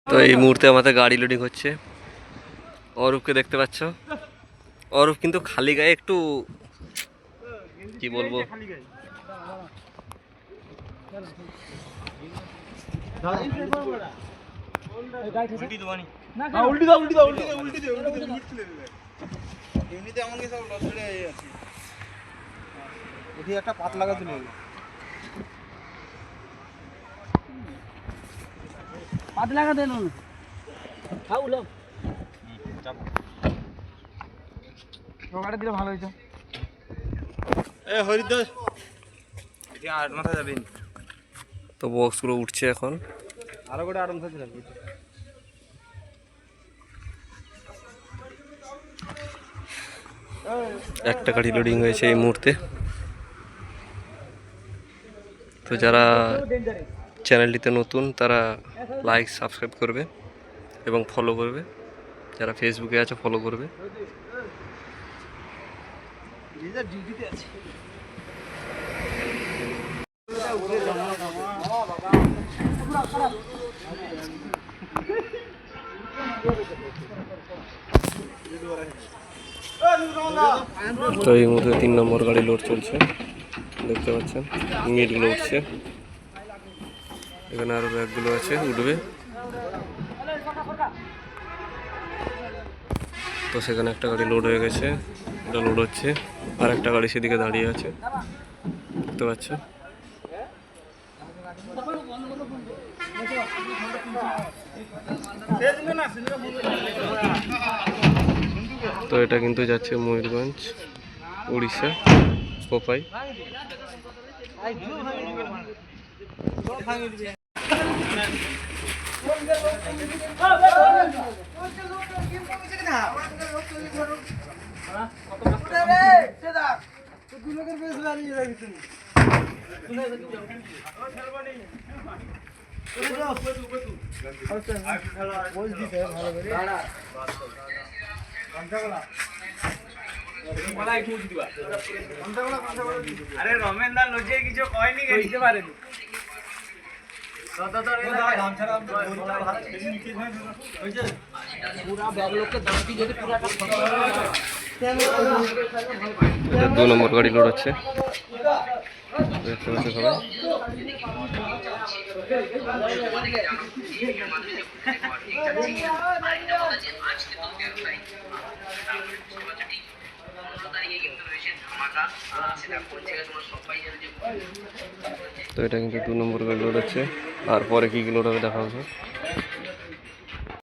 তো এই মুহূর্তে আমাদের গাড়ি লোডিং হচ্ছে। অরূপকে দেখতে পাচ্ছ, অরূপ কিন্তু খালি গায়ে একটু কি বলবো, একটা পাত লাগা দিল পাত লাগা দেন গাড়ি দিলে ভালো হইতো। হরিদাস আর মাথা যাবেন তো বক্সগুলো উঠছে এখন। আরো গোটা আরাম থাকতে লাগবে। একটা গাড়ি লোডিং হয়েছে এই মুহূর্তে। তো যারা চ্যানেলটিতে নতুন তারা লাইক সাবস্ক্রাইব করবে এবং ফলো করবে, যারা ফেসবুকে আছে ফলো করবে। তো এই মুহূর্তে 3 নম্বর গাড়ি লোড চলছে, দেখতে পাচ্ছেন মিটগুলো উঠছে। এখানে আরো ব্যাগগুলো আছে, উঠবে। তো সেখানে একটা গাড়ি লোড হয়ে গেছে, এটা লোড হচ্ছে। আর একটা গাড়ি সেদিকে দাঁড়িয়ে আছে, দেখতে পাচ্ছ। তো এটা কিন্তু যাচ্ছে ময়ূরগঞ্জ, উড়িষ্যা, কোপাই। আরে রমেন দা লজিয়ে কিছু কয়নি দিতে পারেনি। এটা 2 নম্বর গাড়ি লোড হচ্ছে, দেখতে পাচ্ছ সবাই। তো এটা কিন্তু 2 নম্বর গাড়ি লোড হচ্ছে। আর পরে কি লোড হবে দেখা হবে।